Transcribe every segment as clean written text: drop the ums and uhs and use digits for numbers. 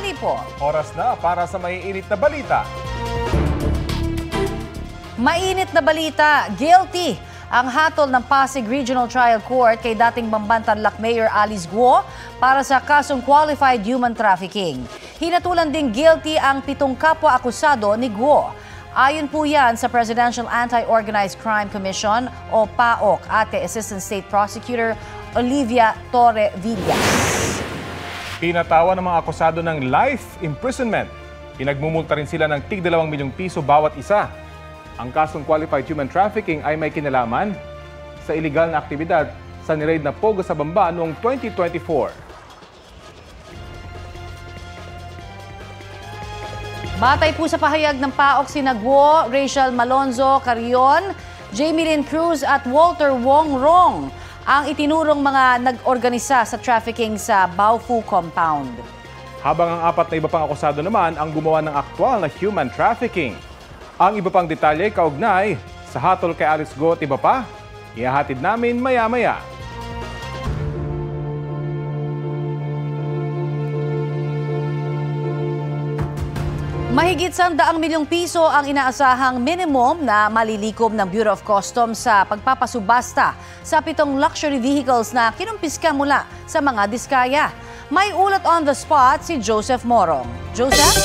tanghali po. Oras na para sa maiinit na balita. Mainit na balita, guilty ang hatol ng Pasig Regional Trial Court kay dating Bamban-Tarlac Mayor Alice Guo para sa kasong qualified human trafficking. Hinatulan ding guilty ang 7 kapwa-akusado ni Guo. Ayon po yan sa Presidential Anti-Organized Crime Commission o PAOC, Ate Assistant State Prosecutor Olivia Torre Villas. Pinatawa ng mga akusado ng life imprisonment. Pinagmumulta rin sila ng tig 2 milyong piso bawat isa. Ang kasong qualified human trafficking ay may kinalaman sa iligal na aktibidad sa niraid na Pogo sa Bamba noong 2024. Batay po sa pahayag ng PAOC sina Guo, Rachel Malonzo Carrion, Jamie Lynn Cruz at Walter Wong Rong ang itinurong mga nag-organisa sa trafficking sa Baofu Compound. Habang ang 4 na iba pang akusado naman ang gumawa ng aktwal na human trafficking. Ang iba pang detalye kaugnay sa hatol kay Alice Guo at iba pa, ihahatid namin maya-maya. Mahigit 100 milyong piso ang inaasahang minimum na malilikom ng Bureau of Customs sa pagpapasubasta sa 7 luxury vehicles na kinumpiska mula sa mga diskaya. May ulat on the spot si Joseph Morong. Joseph?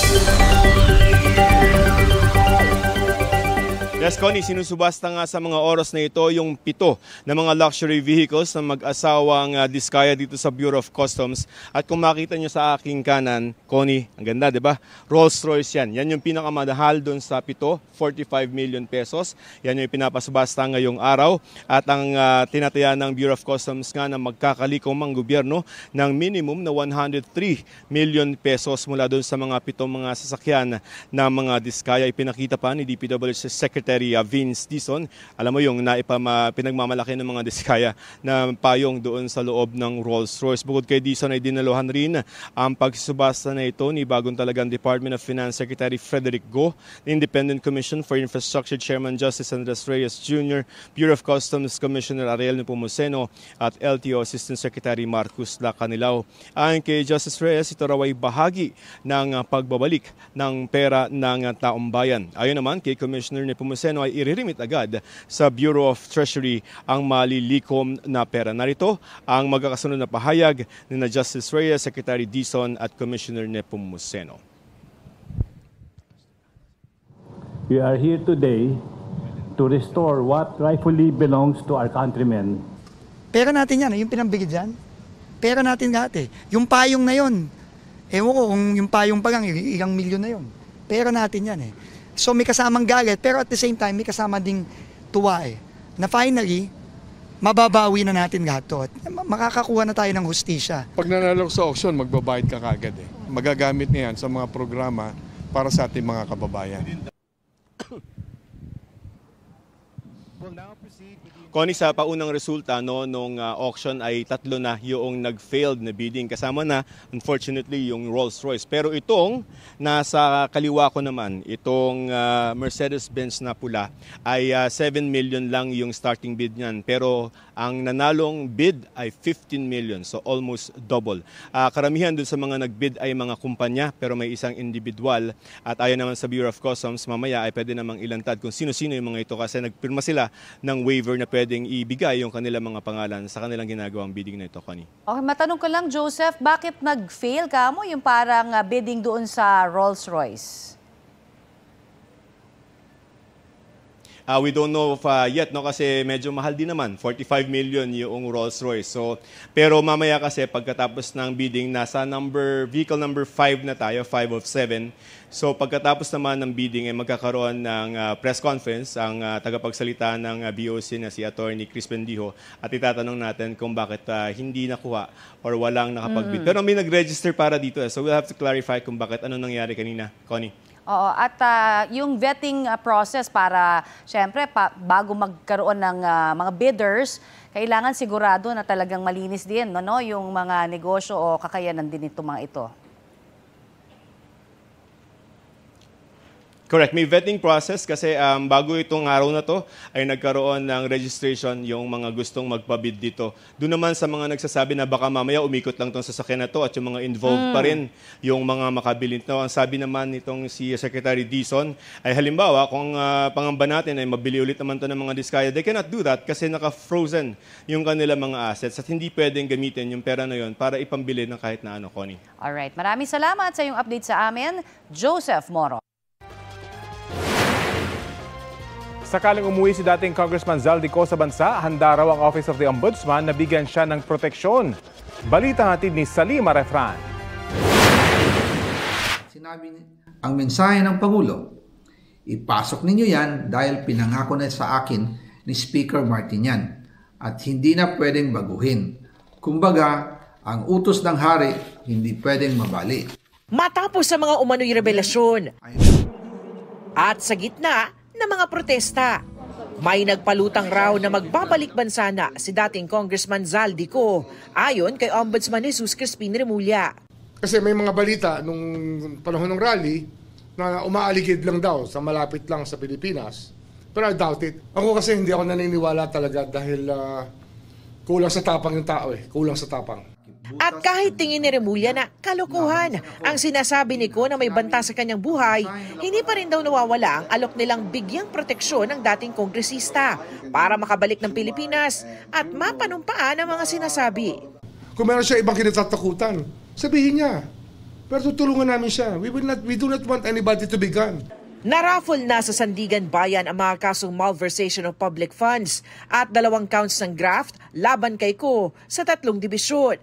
Yes, Connie, sinusubasta nga sa mga oras na ito yung 7 na mga luxury vehicles na mag-asawang diskaya dito sa Bureau of Customs. At kung makita nyo sa aking kanan, Connie, ang ganda, di ba? Rolls-Royce yan. Yan yung pinakamahal doon sa 7, 45 million pesos. Yan yung pinapasubasta ngayong araw. At ang tinataya ng Bureau of Customs nga na magkakalikom ang gobyerno ng minimum na 103 million pesos mula doon sa mga 7 mga sasakyan na mga diskaya. Ipinakita pa ni DPWH Secretary Vince Dizon. Alam mo yung pinagmamalaki ng mga diskaya na payong doon sa loob ng Rolls-Royce. Bukod kay Dizon ay dinaluhan rin ang pagsubasta na ito ni bagong talagang Department of Finance Secretary Frederick Go, Independent Commission for Infrastructure Chairman Justice Andres Reyes Jr., Bureau of Customs Commissioner Ariel Nepomuceno at LTO Assistant Secretary Marcus Lacanilao. Ayon kay Justice Reyes, ito raw ay bahagi ng pagbabalik ng pera ng taong bayan. Ayon naman kay Commissioner Nepomuceno ay iririmit agad sa Bureau of Treasury ang malilikom na pera. Narito ang magkakasunod na pahayag ni na Justice Reyes, Secretary Dizon at Commissioner Nepomuceno. We are here today to restore what rightfully belongs to our countrymen. Pera natin yan, yung pinambigid dyan. Pera natin lahat eh. Yung payong na yun, ewan ko kung yung payong pa lang, ilang milyon na yun. Pera natin yan eh. So may kasamang galit, pero at the same time, may kasama ding tuwa eh. Na finally, mababawi na natin lahat to. At makakakuha na tayo ng hustisya. Pag nanalo sa auction, magbabayad ka kagad eh. Magagamit na yan sa mga programa para sa ating mga kababayan. Connie, sa paunang resulta nung auction ay 3 na yung nag-failed na bidding. Kasama na, unfortunately, yung Rolls-Royce. Pero itong nasa kaliwa ko naman, itong Mercedes-Benz na pula, ay 7 million lang yung starting bid niyan. Pero ang nanalong bid ay 15 million, so almost double. Karamihan dun sa mga nag-bid ay mga kumpanya, pero may isang individual. At ayon naman sa Bureau of Customs, mamaya ay pwede namang ilantad kung sino-sino yung mga ito kasi nagpirma sila ng waiver na pwedeng ibigay yung kanilang mga pangalan sa kanilang ginagawang bidding na ito, Connie. Okay, matanong ko lang, Joseph, bakit nag-fail ka mo yung parang bidding doon sa Rolls-Royce? We don't know if, yet, no, kasi medyo mahal din naman, 45 million yung Rolls-Royce. So, pero mamaya kasi pagkatapos ng bidding, nasa vehicle number 5 na tayo, 5 of 7. So pagkatapos naman ng bidding ay magkakaroon ng press conference ang tagapagsalita ng BOC na si Attorney Chris Bendijo at itatanong natin kung bakit hindi nakuha or walang nakapag-bid. Pero may nag-register para dito. So we'll have to clarify kung bakit ano nangyari kanina, Connie. Oo, at yung vetting process para, syempre, bago magkaroon ng mga bidders, kailangan sigurado na talagang malinis din, no, yung mga negosyo o kakayanan din itong mga ito. Correct. May vetting process kasi bago itong araw na to ay nagkaroon ng registration yung mga gustong magpabid dito. Doon naman sa mga nagsasabi na baka mamaya umikot lang itong sasakyan na to at yung mga involved pa rin yung mga makabili nito. Ang sabi naman nitong si Secretary Dizon ay halimbawa kung pangamba natin ay mabili ulit naman to ng mga Diskaya, they cannot do that kasi naka-frozen yung kanilang mga assets at hindi pwedeng gamitin yung pera na yun para ipambili ng kahit na ano, Connie. Alright, maraming salamat sa iyong update sa amin, Joseph Moro. Sakaling umuwi si dating Congressman Zaldico sa bansa, handa raw ang Office of the Ombudsman na bigyan siya ng proteksyon. Balita hatid ni Salima Refran. Sinabi ang mensahe ng Pangulo, ipasok ninyo yan dahil pinangako na sa akin ni Speaker Martinian at hindi na pwedeng baguhin. Kumbaga, ang utos ng hari hindi pwedeng mabali. Matapos sa mga umano'y revelasyon at sa gitna ng mga protesta, may nagpalutang raw na magbabalik bansa na si dating Congressman Zaldico, ayon kay Ombudsman Jesus Crispin Remulla. Kasi may mga balita nung panahon ng rally na umaaligid lang daw sa malapit lang sa Pilipinas. Pero I doubt it. Ako kasi hindi ako naniniwala talaga dahil kulang sa tapang yung tao kulang sa tapang. At kahit tingin ni Remulla na kalokohan ang sinasabi ni Ko na may banta sa kanyang buhay, hindi pa rin daw nawawala ang alok nilang bigyang proteksyon ng dating kongresista para makabalik ng Pilipinas at mapanumpaan ang mga sinasabi. Kung meron siya ibang kinatatakutan, sabihin niya. Pero tutulungan namin siya. We do not want anybody to be gone. Naraffle na sa Sandigan Bayan ang mga kasong malversation of public funds at 2 counts ng graft laban kay Ko sa 3 dibisyon.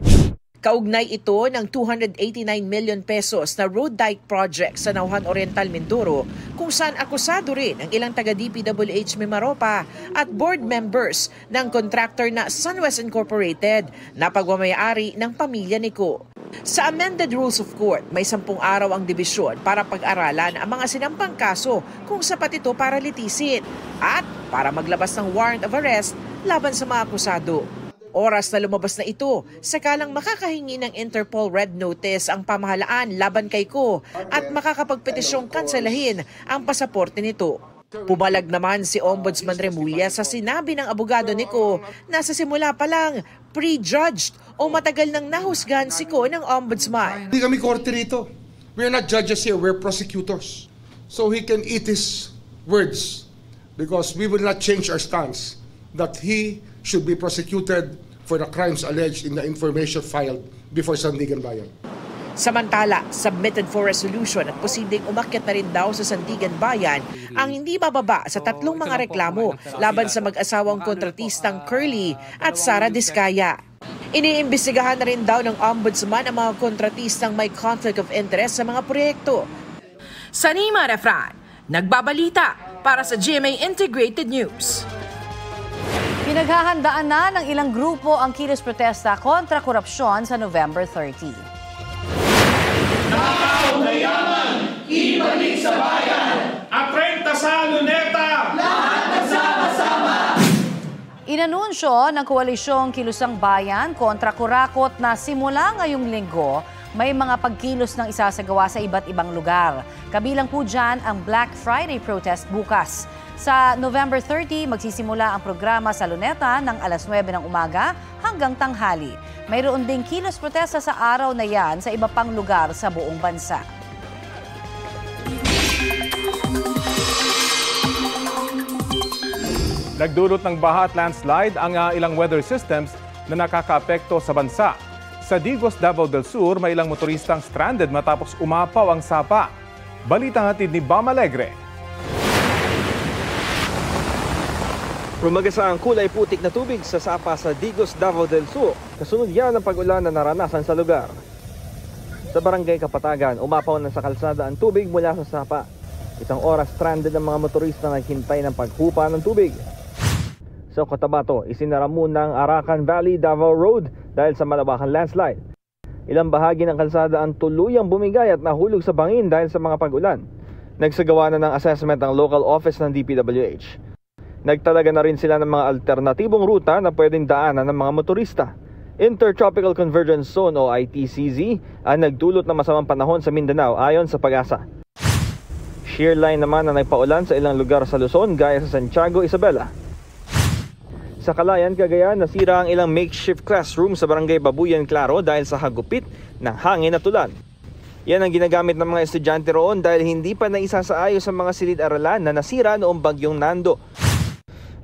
Kaugnay ito ng 289 million pesos na road dike project sa Nauhan Oriental, Mindoro, kung saan akusado rin ang ilang taga-DPWH Mimaropa at board members ng contractor na SunWest Incorporated na pagmamayari ng pamilya ni Ko. Sa amended rules of court, may 10 araw ang dibisyon para pag-aralan ang mga sinampang kaso kung sapat ito para litisin at para maglabas ng warrant of arrest laban sa mga akusado. Oras na lumabas na ito, sakalang makakahingi ng Interpol Red Notice ang pamahalaan laban kay Ko at makakapagpetisyong kanselahin ang pasaporte nito. Pumalag naman si Ombudsman Remulla sa sinabi ng abogado ni Ko na sa simula pa lang prejudged o matagal nang nahusgahan si Ko ng Ombudsman. Hindi kami korte rito. We are not judges here, we're prosecutors. So he can eat his words because we will not change our stance that he should be prosecuted for the crimes alleged in the information filed before Sandigan Bayan. Samantala, submitted for resolution at posibleng umakyat na rin daw sa Sandigan Bayan ang hindi bababa sa 3 mga reklamo laban sa mag-asawang kontratistang Curly at Sara Diskaya. Iniimbestigahan na rin daw ng Ombudsman ang mga kontratistang may conflict of interest sa mga proyekto. Salima Refran, nagbabalita para sa GMA Integrated News. Pinaghahandaan na ng ilang grupo ang kilos protesta kontra korupsyon sa November 30. Nakaw na yaman, ibalik sa bayan. At 30 sa luneta, lahat nagsama-sama. Inanunsyo ng koalisyong Kilusang Bayan kontra kurakot na simula ngayong linggo, may mga pagkilos ng isasagawa sa iba't ibang lugar. Kabilang po dyan ang Black Friday protest bukas. Sa November 30, magsisimula ang programa sa Luneta ng alas 9 ng umaga hanggang tanghali. Mayroon ding kilos protesta sa araw na yan sa iba pang lugar sa buong bansa. Nagdulot ng baha at landslide ang ilang weather systems na nakakaapekto sa bansa. Sa Digos, Davao del Sur, may ilang motoristang stranded matapos umapaw ang sapa. Balitang hatid ni Bam Alegre. Rumagasa ang kulay putik na tubig sa sapa sa Digos, Davao del Sur. Kasunod yan ang pag-ulan na naranasan sa lugar. Sa barangay Kapatagan, umapaw na sa kalsada ang tubig mula sa sapa. Isang oras stranded ang mga motorista na naghintay ng paghupa ng tubig. Sa Cotabato, isinara muna ang Arakan Valley Davao Road dahil sa malawakang landslide. Ilang bahagi ng kalsada ang tuluyang bumigay at nahulog sa bangin dahil sa mga pag-ulan. Nagsagawa na ng assessment ang local office ng DPWH. Nagtalaga na rin sila ng mga alternatibong ruta na pwedeng daanan ng mga motorista. Intertropical Convergence Zone o ITCZ ang nagdulot ng masamang panahon sa Mindanao ayon sa Pag-asa. Shear line naman na nagpaulan sa ilang lugar sa Luzon gaya sa Santiago, Isabela. Sa Calayan, Cagayan, nasira ang ilang makeshift classroom sa barangay Babuyan, Claro dahil sa hagupit ng hangin at ulan. Yan ang ginagamit ng mga estudyante roon dahil hindi pa naisasaayos sa mga silid-aralan na nasira noong bagyong Nando.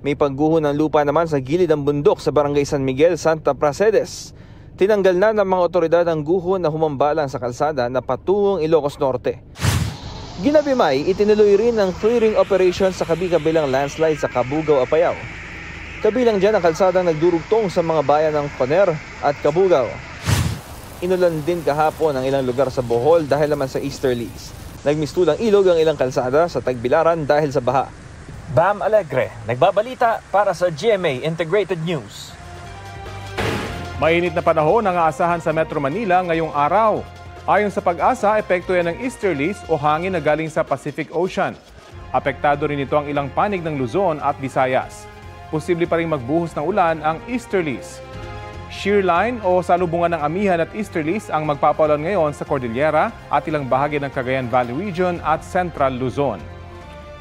May pagguho ng lupa naman sa gilid ng bundok sa barangay San Miguel, Santa Pracedes. Tinanggal na ng mga otoridad ang guho na humambalang sa kalsada na patungong Ilocos Norte. Ginabi May, itinuloy rin ang clearing operation sa kabi-kabilang landslide sa Cabugao, Apayao. Kabilang dyan ang kalsadang nagdurugtong sa mga bayan ng Paner at Cabugao. Inulan din kahapon ang ilang lugar sa Bohol dahil naman sa easterlies. Nagmistulang ilog ang ilang kalsada sa Tagbilaran dahil sa baha. Bam Alegre, nagbabalita para sa GMA Integrated News. Mainit na panahon ang aasahan sa Metro Manila ngayong araw. Ayon sa Pag-asa, epekto yan ng easterlies o hangin na galing sa Pacific Ocean. Apektado rin ito ang ilang panig ng Luzon at Visayas. Posible pa rin magbuhos ng ulan ang easterlies. Shear line o salubungan ng amihan at easterlies ang magpapaulan ngayon sa Cordillera at ilang bahagi ng Cagayan Valley Region at Central Luzon.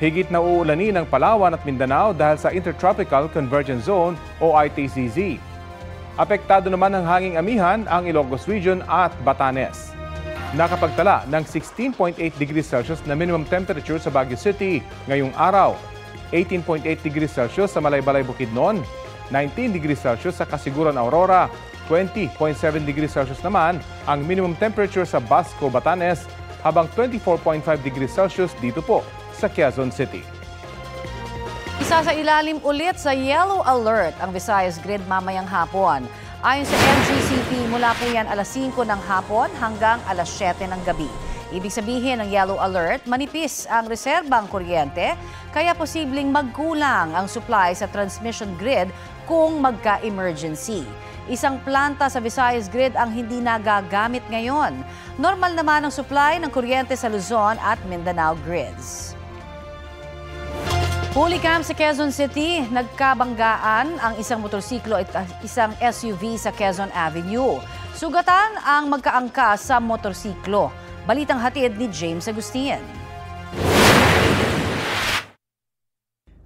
Higit na uulanin ng Palawan at Mindanao dahil sa Intertropical Convergence Zone o ITCZ. Apektado naman ng hanging amihan ang Ilocos Region at Batanes. Nakapagtala ng 16.8 degrees Celsius na minimum temperature sa Baguio City ngayong araw. 18.8 degrees Celsius sa Malaybalay, Bukidnon. 19 degrees Celsius sa Kasiguran, Aurora. 20.7 degrees Celsius naman ang minimum temperature sa Basco, Batanes. Habang 24.5 degrees Celsius dito po sa Quezon City. Isa sa ilalim ulit sa yellow alert ang Visayas Grid mamayang hapon. Ayon sa MGCP, mula po yan alas 5 ng hapon hanggang alas 7 ng gabi. Ibig sabihin ng yellow alert, manipis ang reserbang kuryente, kaya posibleng magkulang ang supply sa transmission grid kung magka-emergency. Isang planta sa Visayas Grid ang hindi nagagamit ngayon. Normal naman ang supply ng kuryente sa Luzon at Mindanao grids. Hulicam sa Quezon City, nagkabanggaan ang isang motorsiklo at isang SUV sa Quezon Avenue. Sugatan ang magkaangkas sa motorsiklo. Balitang hatid ni James Agustin.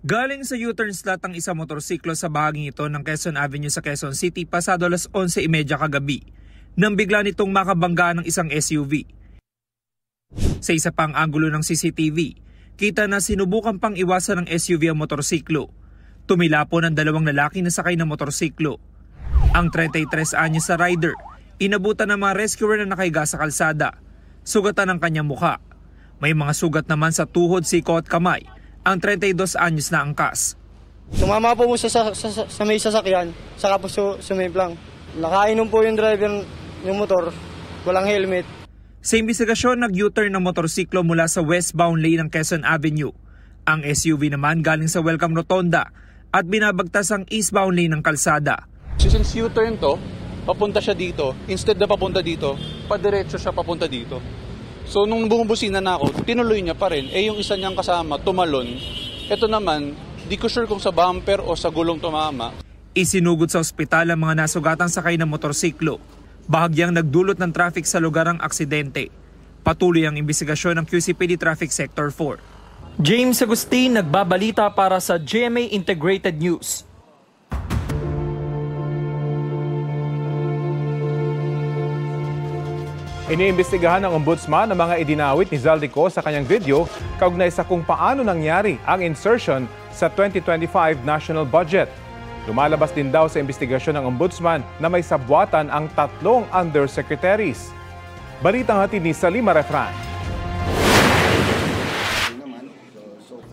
Galing sa U-turn slot ang isang motorsiklo sa bahaging ito ng Quezon Avenue sa Quezon City pasado alas 11:30 kagabi nang bigla nitong makabanggaan ng isang SUV. Sa isa pang anggulo ng CCTV, kita na sinubukan pang iwasan ng SUV ang motorsiklo. Tumila po ng dalawang lalaki na sakay ng motorsiklo. Ang 33 anyos sa rider, inabutan ng mga rescuer na nakahiga sa kalsada. Sugatan ang kanyang mukha. May mga sugat naman sa tuhod, siko at kamay. Ang 32 anyos na angkas. Tumama po sa may sasakyan, saka po sumimplang. Nakainom po yung driver ng motor, walang helmet. Sa imbestigasyon, nag-U-turn ng motorsiklo mula sa westbound lane ng Quezon Avenue. Ang SUV naman galing sa Welcome Rotonda at binabagtas ang eastbound lane ng kalsada. Since U-turn to, papunta siya dito. Instead na papunta dito, padiretso siya papunta dito. So nung bumubusina na ako, tinuloy niya pa rin. Yung isa niyang kasama, tumalon. Ito naman, di ko sure kung sa bumper o sa gulong tumama. Isinugod sa ospital ang mga nasugatang sakay ng motorsiklo. Bahagyang nagdulot ng traffic sa lugar ang aksidente. Patuloy ang imbestigasyon ng QCPD Traffic Sector 4. James Agustin, nagbabalita para sa GMA Integrated News. Iniimbestigahan ng Ombudsman ang mga idinawit ni Zaldico sa kanyang video kaugnay sa kung paano nangyari ang insertion sa 2025 national budget. Lumalabas din daw sa imbestigasyon ng Ombudsman na may sabwatan ang 3 undersecretaries. Balitang hatid ni Salima Refran.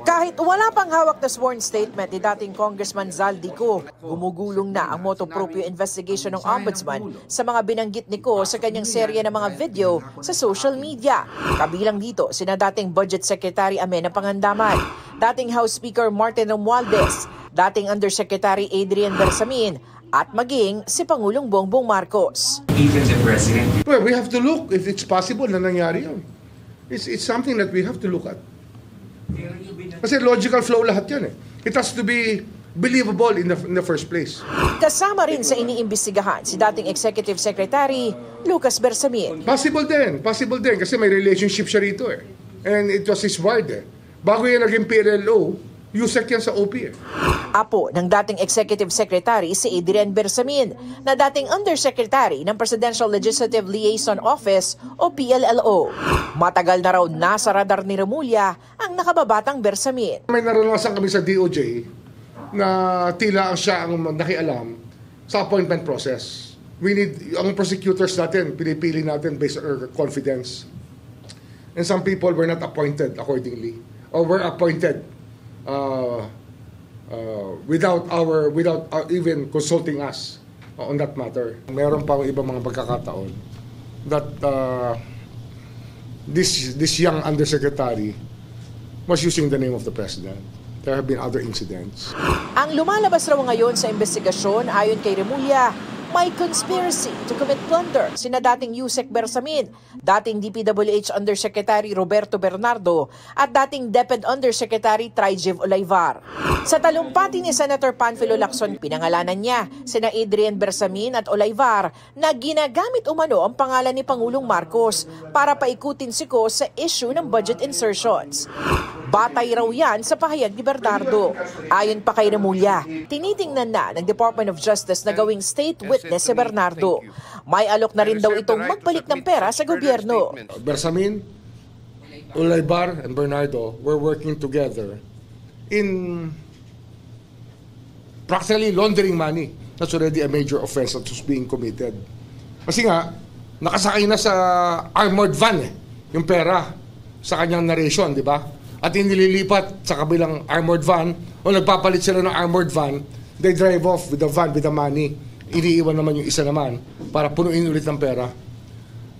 Kahit wala pang hawak na sworn statement ni dating Congressman Zaldico, gumugulong na ang motu proprio investigation ng Ombudsman sa mga binanggit ni Ko sa kanyang serye ng mga video sa social media. Kabilang dito sina dating Budget Secretary Amenah Pangandaman, dating House Speaker Martin Romualdez, dating Undersecretary Adrian Bersamin, at maging si Pangulong Bongbong Marcos. Even the President. Well, we have to look if it's possible na nangyari yun. It's something that we have to look at. Kasi logical flow lahat yan eh. It has to be believable in the first place. Kasama rin sa iniimbestigahan si dating Executive Secretary Lucas Bersamin. Possible din kasi may relationship siya rito eh. And it was his ward eh. Bago yan naging PLLO, USEC yan sa OP eh. Apo ng dating Executive Secretary si Adrian Bersamin na dating Undersecretary ng Presidential Legislative Liaison Office o PLLO. Matagal na raw nasa radar ni Remulla ang nakababatang Bersamin. May naranasan kami sa DOJ na tila siya ang nakialam sa appointment process. We need, ang prosecutors natin, pinipili natin based on our confidence. And some people were not appointed accordingly or were appointed without even consulting us on that matter. Meron pa ibang mga pagkakataon that this young undersecretary was using the name of the president. There have been other incidents. Ang lumalabas raw ngayon sa investigasyon ayon kay Remulla, may conspiracy to commit plunder sina dating Yusek Bersamin, dating DPWH Undersecretary Roberto Bernardo at dating DepEd Undersecretary Tryjev Olayvar. Sa talumpati ni Senator Panfilo Lacson, pinangalanan niya sina Adrian Bersamin at Olayvar na ginagamit umano ang pangalan ni Pangulong Marcos para paikutin si Ko sa issue ng budget insertions. Batay raw yan sa pahayag ni Bernardo. Ayon pa kay Remulla, tinitingnan na ng Department of Justice na gawing state witness si Bernardo. May alok na rin daw itong magbalik ng pera sa gobyerno. Bersamin, Olayvar, and Bernardo were working together in practically laundering money. That's already a major offense that was being committed. Kasi nga, nakasakay na sa armored van yung pera sa kanyang narration, di ba? At inililipat sa kabilang armored van o nagpapalit sila ng armored van, they drive off with the van with the money. Iniiwan naman yung isa naman para punuin ulit ng pera.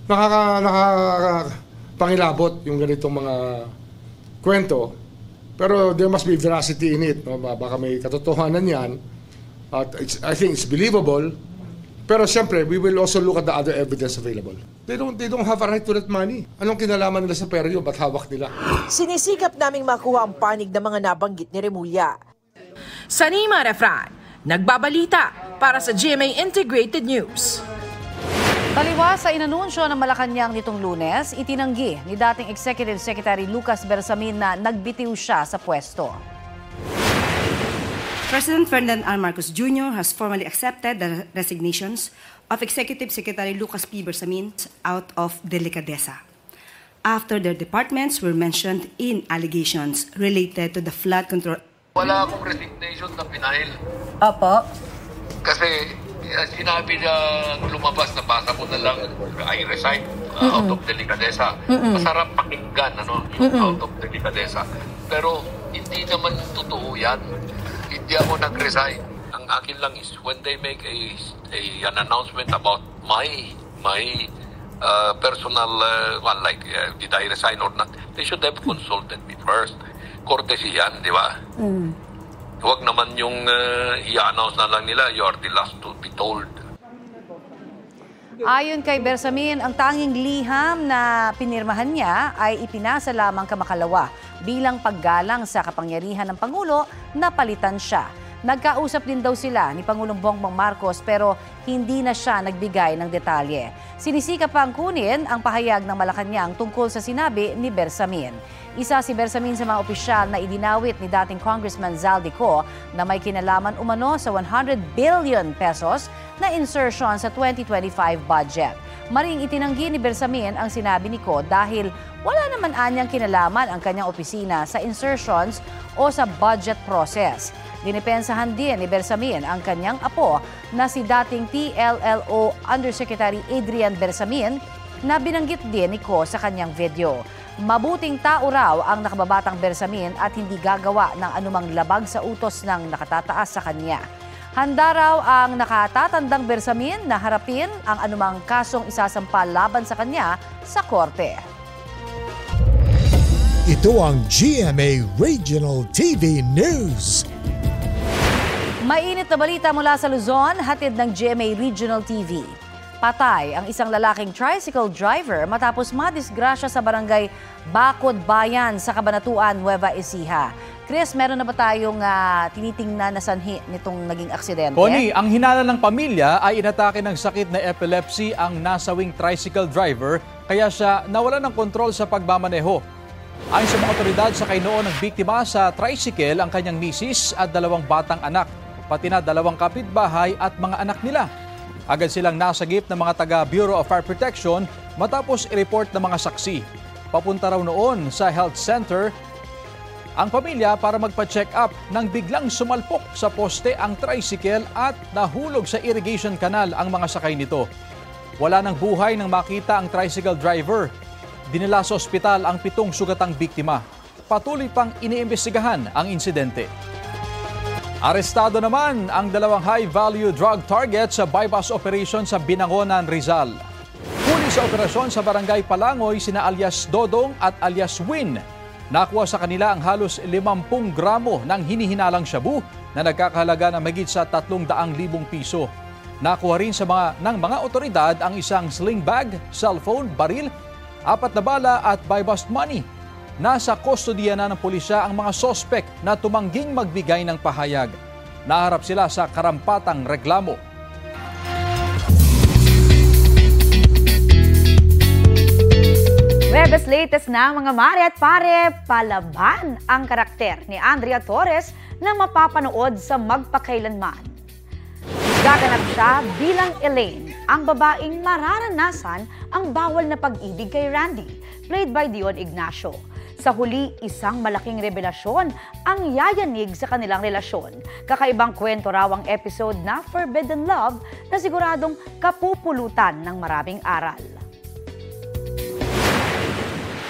Nakakapangilabot yung ganitong mga kwento. Pero there must be veracity in it. No? Baka may katotohanan yan. At I think it's believable. Pero siyempre, we will also look at the other evidence available. They don't have a right to that money. Anong kinalaman nila sa pera yun? Ba't hawak nila? Sinisikap naming makuha ang panig ng mga nabanggit ni Remulla. Sanima Refran, nagbabalita para sa GMA Integrated News. Taliwas sa inanunsyo ng Malacanang nitong Lunes, itinanggi ni dating Executive Secretary Lucas Bersamin na nagbitiw siya sa pwesto. President Ferdinand R. Marcos Jr. has formally accepted the resignations of Executive Secretary Lucas P. Bersamin out of delicadeza, after their departments were mentioned in allegations related to the flood control. Wala akong resignation na pinail. Opo. Kasi sinabi na lumabas na basa ko na lang, I resign out of delicadeza. Masarap pakinggan, yung out of delicadeza. Pero hindi naman totoo yan. Hindi ako nag-resign. Ang akin lang is when they make an announcement about my personal did I resign or not, they should have consulted me first. Courtesy yan, di ba? Huwag naman yung i-announce na lang nila, you are the last to be told. Ayon kay Bersamin, ang tanging liham na pinirmahan niya ay ipinasa lamang kamakalawa bilang paggalang sa kapangyarihan ng Pangulo na palitan siya. Nagkausap din daw sila ni Pangulong Bongbong Marcos pero hindi na siya nagbigay ng detalye. Sinisikap pang kunin ang pahayag ng Malacanang tungkol sa sinabi ni Bersamin. Isa si Bersamin sa mga opisyal na idinawit ni dating Congressman Zaldico na may kinalaman umano sa 100 billion pesos na insertion sa 2025 budget. Maring itinanggi ni Bersamin ang sinabi ni Ko dahil wala naman anyang kinalaman ang kanyang opisina sa insertions o sa budget process. Dinipensahan din ni Bersamin ang kanyang apo na si dating PLLO Undersecretary Adrian Bersamin na binanggit din ni Ko sa kanyang video. Mabuting tao raw ang nakababatang Bersamin at hindi gagawa ng anumang labag sa utos ng nakatataas sa kanya. Handa raw ang nakatatandang Bersamin na harapin ang anumang kasong isasampa laban sa kanya sa korte. Ito ang GMA Regional TV News. Mainit na balita mula sa Luzon, hatid ng GMA Regional TV. Patay ang isang lalaking tricycle driver matapos madisgrasya sa barangay Bacod Bayan sa Cabanatuan, Nueva Ecija. Chris, meron na ba tayong tinitingnan na sanhi nitong naging aksidente? Connie, ang hinala ng pamilya ay inatake ng sakit na epilepsy ang nasawing tricycle driver kaya siya nawala ng kontrol sa pagmamaneho. Ayon sa mga otoridad, sakay noon ng biktima sa tricycle ang kanyang misis at 2 batang anak, pati na 2 kapitbahay at mga anak nila. Agad silang nasagip ng mga taga Bureau of Fire Protection matapos i-report ng mga saksi. Papunta raw noon sa health center ang pamilya para magpa-check up nang biglang sumalpok sa poste ang tricycle at nahulog sa irrigation canal ang mga sakay nito. Wala nang buhay nang makita ang tricycle driver. Dinala sa ospital ang 7 sugatang biktima. Patuloy pang iniimbestigahan ang insidente. Arestado naman ang 2 high-value drug target sa bypass operation sa Binangonan, Rizal. Huli sa operasyon sa Barangay Palangoy sina alias Dodong at alias Win. Nakuha sa kanila ang halos 50 gramo ng hinihinalang shabu na nagkakahalaga ng mahigit sa 300,000 piso. Nakuha rin ng mga otoridad ang isang sling bag, cellphone, baril, 4 na bala at buy-bust money. Nasa kustodiya na ng pulisya ang mga sospek na tumangging magbigay ng pahayag. Naharap sila sa karampatang reklamo. Webes latest na mga mare at pare, palaban ang karakter ni Andrea Torres na mapapanood sa Magpakailanman. Gaganap siya bilang Elaine, ang babaeng mararanasan ang bawal na pag-ibig kay Randy, played by Dion Ignacio. Sa huli, isang malaking revelasyon ang yayanig sa kanilang relasyon. Kakaibang kwento raw ang episode na Forbidden Love na siguradong kapupulutan ng maraming aral.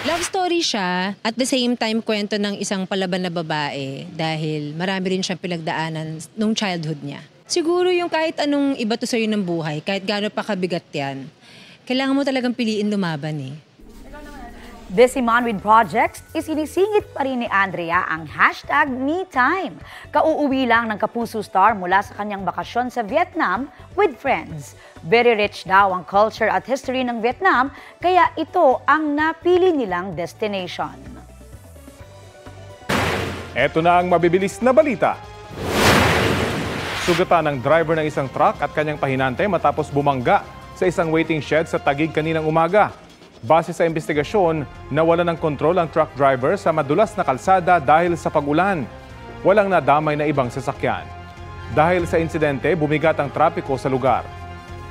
Love story siya, at the same time kwento ng isang palaban na babae dahil marami rin siyang pinagdaanan nung childhood niya. Siguro yung kahit anong ibato sa'yo ng buhay, kahit gaano pa kabigat yan, kailangan mo talagang piliin lumaban eh. Busy man with projects, isinisingit pa rin ni Andrea ang #MeTime. Kauuwi lang ng Kapuso star mula sa kanyang bakasyon sa Vietnam with friends. Very rich daw ang culture at history ng Vietnam, kaya ito ang napili nilang destination. Ito na ang mabibilis na balita. Sugatan ng driver ng isang truck at kanyang pahinante matapos bumangga sa isang waiting shed sa Taguig kaninang umaga. Base sa investigasyon, nawalan ng kontrol ang truck driver sa madulas na kalsada dahil sa pag-ulan. Walang nadamay na ibang sasakyan. Dahil sa insidente, bumigat ang trapiko sa lugar.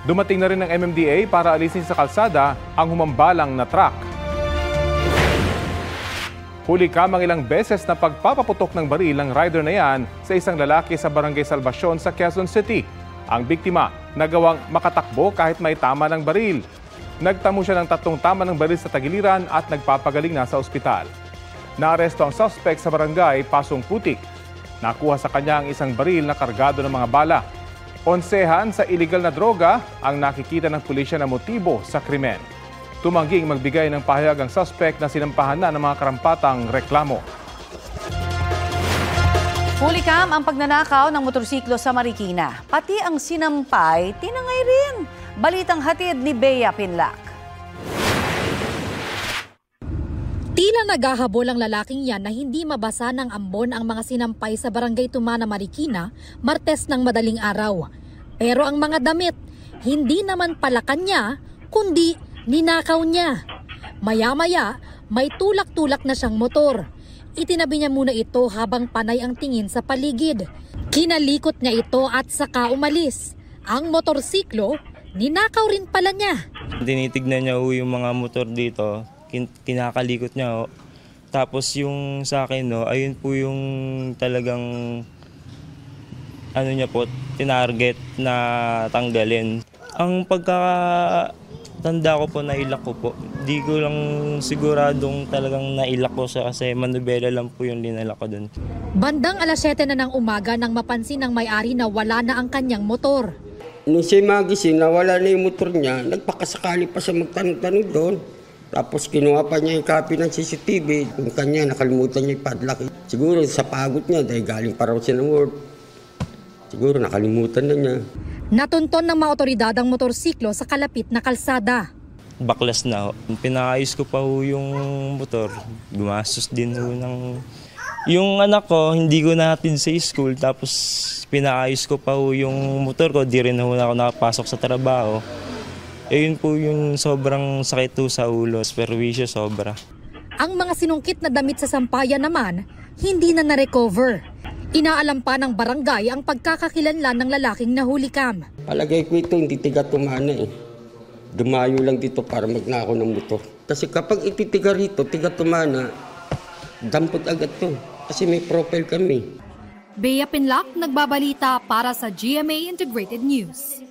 Dumating na rin ng MMDA para alisin sa kalsada ang humambalang na truck. Huli kamang ilang beses na pagpapaputok ng baril ng rider na yan sa isang lalaki sa Barangay Salvacion sa Quezon City. Ang biktima nagawang makatakbo kahit may tama ng baril. Nagtamo siya ng 3 tama ng baril sa tagiliran at nagpapagaling na sa ospital. Naaresto ang suspect sa barangay Pasong Putik. Nakuha sa kanya ang isang baril na kargado ng mga bala. Onsehan sa illegal na droga ang nakikita ng pulisya na motibo sa krimen. Tumangging magbigay ng pahayag ang suspect na sinampahan na ng mga karampatang reklamo. Hulikam ang pagnanakaw ng motorsiklo sa Marikina. Pati ang sinampay, tinangay rin. Balitang hatid ni Bea Pinlac. Tila naghahabol ang lalaking yan na hindi mabasa ng ambon ang mga sinampay sa Barangay Tumana, Marikina, Martes ng madaling araw. Pero ang mga damit, hindi naman pala kanya, kundi ninakaw niya. Maya-maya, may tulak-tulak na siyang motor. Itinabi niya muna ito habang panay ang tingin sa paligid. Kinalikot niya ito at saka umalis. Ang motorsiklo, ninakaw rin pala niya. Tinitignan niya yung mga motor dito, kinakalikot niya. Tapos yung sa akin, ayun po yung talagang niya po, tinarget na tanggalin. Ang pagkatanda ko po, nailak ko po. Di ko lang siguradong talagang nailak ko siya kasi manubela lang po yung linalak ko dun. Bandang 7:00 na ng umaga nang mapansin ng may-ari na wala na ang kanyang motor. Nung siya magising na wala na yung motor niya, nagpakasakali pa siya magtanong-tanong doon. Tapos kinuha pa niya yung copy ng CCTV. Yung kanya, nakalimutan niya yung padlock. Siguro sa pagod niya dahil galing pa raw siya ng work. Siguro nakalimutan na niya. Natunton ng mga otoridad ang motorsiklo sa kalapit na kalsada. Baklas na ho. Pinaayos ko pa ho yung motor. Gumastos din ho ng... Yung anak ko, hindi ko natin sa school. Tapos pinaayos ko pa ho yung motor ko. Di rin ho na ako nakapasok sa trabaho. Yun po yung sobrang sakit ho sa ulo. Perwisyo sobra. Ang mga sinungkit na damit sa sampayan naman, hindi na na-recover. Inaalam pa ng barangay ang pagkakakilanlan ng lalaking nahuli, Cam. Palagay ko ito, hindi tiga tumana eh. Dumayo lang dito para magnakaw ng motor. Kasi kapag ititiga rito, tiga tumana, dampot agad to. Kasi may profile kami. Bea Pinlac, nagbabalita para sa GMA Integrated News.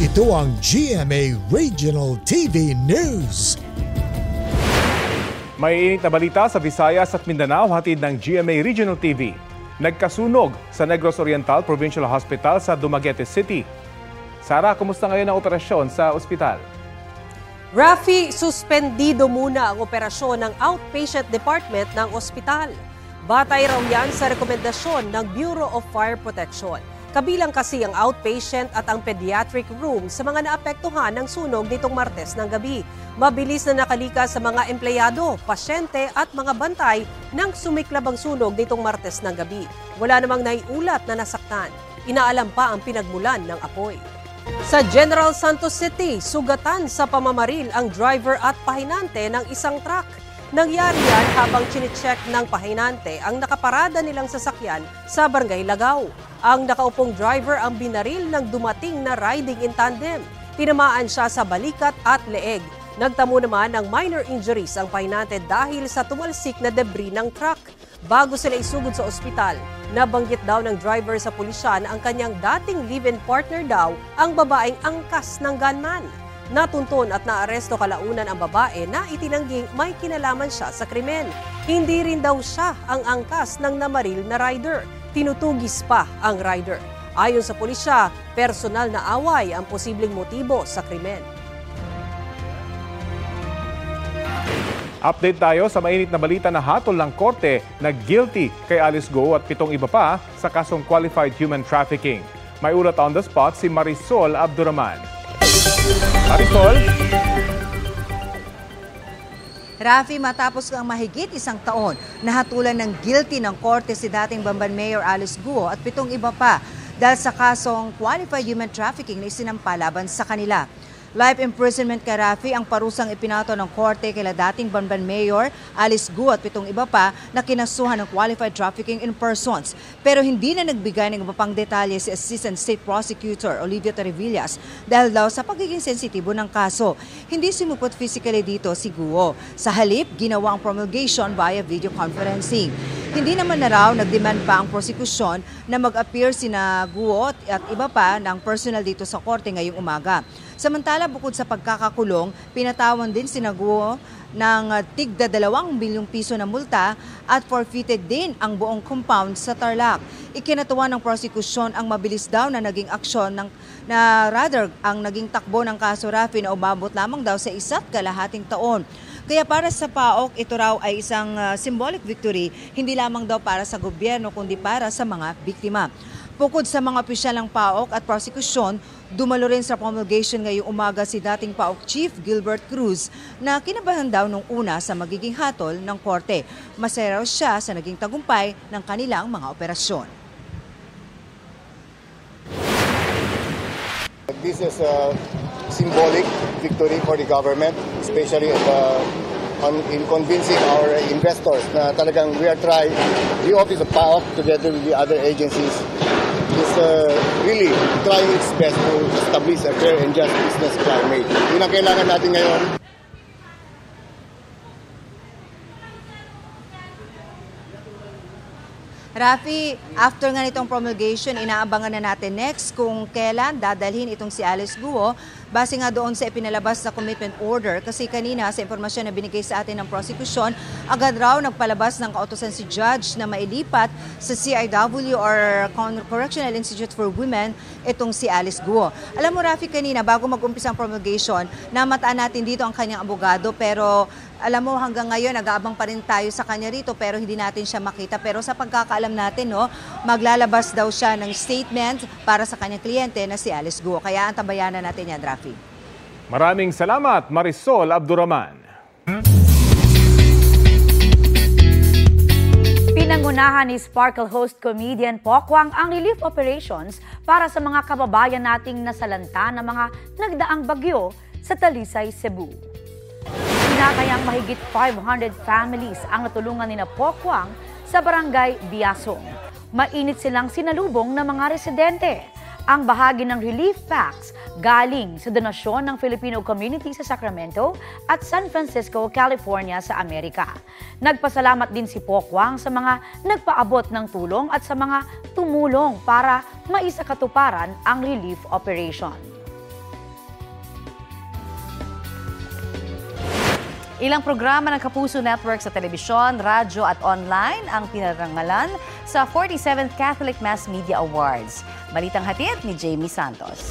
Ito ang GMA Regional TV News. May init na balita sa Visayas at Mindanao, hatid ng GMA Regional TV. Nagkasunog sa Negros Oriental Provincial Hospital sa Dumaguete City. Sara, kumusta ngayon ang operasyon sa ospital? Rafi, suspendido muna ang operasyon ng outpatient department ng ospital. Batay raw yan sa rekomendasyon ng Bureau of Fire Protection. Kabilang kasi ang outpatient at ang pediatric room sa mga naapektuhan ng sunog nitong Martes ng gabi. Mabilis na nakalikas sa mga empleyado, pasyente at mga bantay nang sumiklab ang sunog nitong Martes ng gabi. Wala namang naiulat na nasaktan. Inaalam pa ang pinagmulan ng apoy. Sa General Santos City, sugatan sa pamamaril ang driver at pahinante ng isang truck. Nangyari yan habang chine-check ng pahinante ang nakaparada nilang sasakyan sa Barangay Lagaw. Ang nakaupong driver ang binaril ng dumating na riding in tandem. Tinamaan siya sa balikat at leeg. Nagtamo naman ng minor injuries ang pahinante dahil sa tumalsik na debris ng truck. Bago sila isugod sa ospital, nabanggit daw ng driver sa pulisya na ang kanyang dating live-in partner daw ang babaeng angkas ng gunman. Natunton at naaresto kalaunan ang babae na itinangging may kinalaman siya sa krimen. Hindi rin daw siya ang angkas ng namaril na rider. Tinutugis pa ang rider. Ayon sa pulisya, personal na away ang posibleng motibo sa krimen. Update tayo sa mainit na balita na hatol ng korte na guilty kay Alice Go at 7 iba pa sa kasong qualified human trafficking. May ulat on the spot si Marisol Abduraman. Marisol? Rafi, matapos ang mahigit isang taon, nahatulan ng guilty ng korte si dating Bamban Mayor Alice Guo at 7 iba pa dahil sa kasong qualified human trafficking na isinampa laban sa kanila. Life imprisonment kay Rafi ang parusang ipinato ng korte kay dating Bamban Mayor Alice Guo at 7 iba pa na kinasuhan ng qualified trafficking in persons. Pero hindi na nagbigay ng iba pang detalye si Assistant State Prosecutor Olivia Torrevillas dahil daw sa pagiging sensitibo ng kaso. Hindi sumupot physically dito si Guo. Sa halip, ginawa ang promulgation via video conferencing. Hindi naman na raw nagdemand pa ang prosecution na mag-appear sina Guo at iba pa ng personal dito sa korte ngayong umaga. Samantala, bukod sa pagkakakulong, pinatawan din sina Guo ng tigda 2 bilyong piso na multa at forfeited din ang buong compound sa Tarlac. Ikinatuwa ng prosecution ang mabilis daw na naging aksyon ang naging takbo ng kaso Rafi na umabot lamang daw sa 1.5 taon. Kaya para sa PAOK, ito raw ay isang symbolic victory, hindi lamang daw para sa gobyerno kundi para sa mga biktima. Bukod sa mga opisyal ng PAOK at prosecution, dumalo rin sa promulgation ngayong umaga si dating PAOK Chief Gilbert Cruz na kinabahan daw nung una sa magiging hatol ng korte. Masaya raw siya sa naging tagumpay ng kanilang mga operasyon. This is a symbolic victory for the government, especially in convincing our investors na talagang we are trying, the Office of PAOK together with the other agencies is really trying its best to establish a fair and just business climate. Yun ang kailangan natin ngayon. Rafi, after nga nitong promulgation, inaabangan na natin next kung kailan dadalhin itong si Alice Guo base nga doon sa ipinalabas na commitment order kasi kanina sa impormasyon na binigay sa atin ng prosecution, agad raw nagpalabas ng kautusan si judge na mailipat sa CIW or Correctional Institute for Women itong si Alice Guo. Alam mo Rafi, kanina bago mag-umpisa ang promulgation, namataan natin dito ang kanyang abogado pero alam mo hanggang ngayon nag-aabang pa rin tayo sa kanya rito pero hindi natin siya makita. Pero sa pagkakaalam natin, maglalabas daw siya ng statement para sa kanyang kliyente na si Alice Guo. Kaya antabayanan natin yan, Rafi. Maraming salamat, Marisol Abduraman. Pinangunahan ni Sparkle host comedian Pokwang ang relief operations para sa mga kababayan nating nasalanta ng mga nagdaang bagyo sa Talisay, Cebu. Tinatayang mahigit 500 families ang natulungan ni Pokwang sa barangay Biasong. Mainit silang sinalubong ng mga residente. Ang bahagi ng relief packs galing sa donasyon ng Filipino community sa Sacramento at San Francisco, California sa Amerika. Nagpasalamat din si Pokwang sa mga nagpaabot ng tulong at sa mga tumulong para maisakatuparan ang relief operation. Ilang programa ng Kapuso Network sa telebisyon, radyo at online ang pinarangalan sa 47th Catholic Mass Media Awards. Balitang hatid ni Jamie Santos.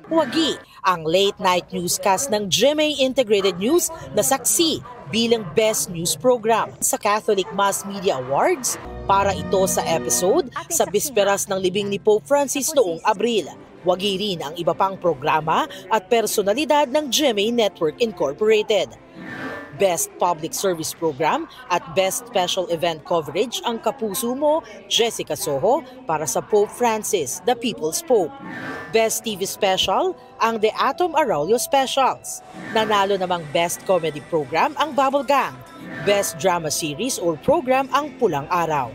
Wagi ang late-night newscast ng GMA Integrated News na saksi bilang Best News Program sa Catholic Mass Media Awards para ito sa episode sa bisperas ng libing ni Pope Francis noong Abril. Wagi rin ang iba pang programa at personalidad ng GMA Network Incorporated. Best Public Service Program at Best Special Event Coverage ang Kapuso Mo, Jessica Soho para sa Pope Francis, the People's Pope. Best TV Special ang The Atom Araulio Specials. Nanalo namang Best Comedy Program ang Bubble Gang. Best Drama Series or Program ang Pulang Araw.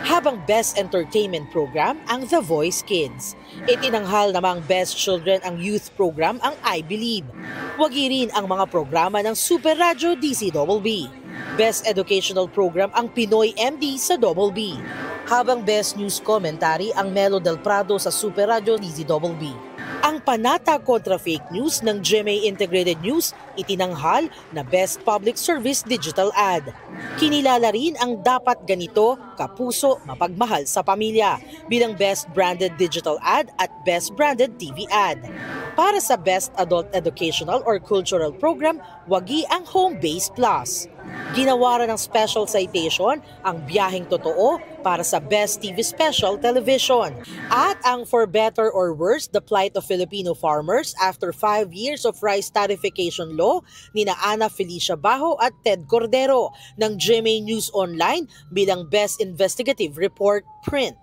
Habang Best Entertainment Program ang The Voice Kids. Itinanghal namang Best Children ang Youth Program ang I Believe. Wagi rin ang mga programa ng Super Radio DCWB. Best Educational Program ang Pinoy MD sa WB. Habang Best News Commentary ang Melo del Prado sa Super Radio DCWB. Ang panata kontra fake news ng GMA Integrated News itinanghal na Best Public Service Digital Ad. Kinilala rin ang Dapat Ganito, Kapuso, Mapagmahal sa Pamilya bilang Best Branded Digital Ad at Best Branded TV Ad. Para sa Best Adult Educational or Cultural Program, wagi ang Home Base Plus. Ginawaran ng special citation ang Biyaheng Totoo para sa Best TV Special Television. At ang For Better or Worse, The Plight of Filipino Farmers After 5 Years of Rice Tarification Law nina Ana Felicia Bajo at Ted Cordero ng GMA News Online bilang Best Investigative Report Print.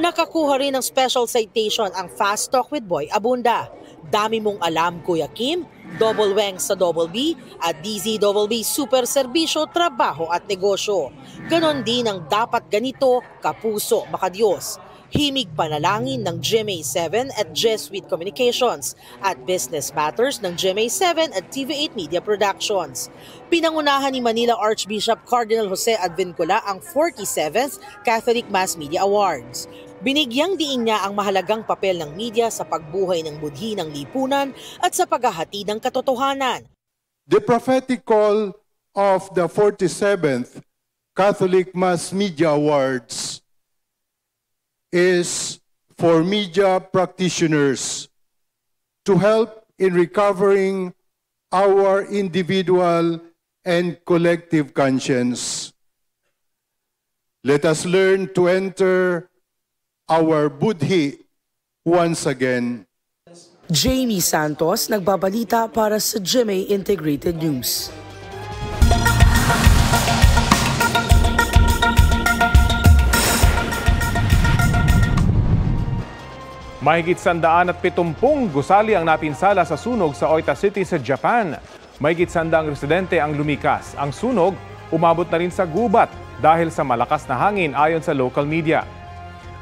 Nakakuha rin ng special citation ang Fast Talk with Boy Abunda. Dami Mong Alam Kuya Kim, Double Weng sa Double B at DZWB Super Serbisyo, Trabaho at Negosyo. Ganon din ang Dapat Ganito, Kapuso, Makadiyos. Himig Panalangin ng GMA7 at Jesuit Communications at Business Matters ng GMA7 at TV8 Media Productions. Pinangunahan ni Manila Archbishop Cardinal Jose Advincula ang 47th Catholic Mass Media Awards. Binigyang diin niya ang mahalagang papel ng media sa pagbuhay ng budhi ng lipunan at sa paghahatid ng katotohanan. The prophetic call of the 47th Catholic Mass Media Awards is for media practitioners to help in recovering our individual and collective conscience. Let us learn to enter our budhi once again. Jamie Santos, nagbabalita para sa GMA Integrated News. Mahigit 170 gusali ang napinsala sa sunog sa Oita City sa Japan. Mahigit 100 residente ang lumikas. Ang sunog umabot na rin sa gubat dahil sa malakas na hangin ayon sa local media.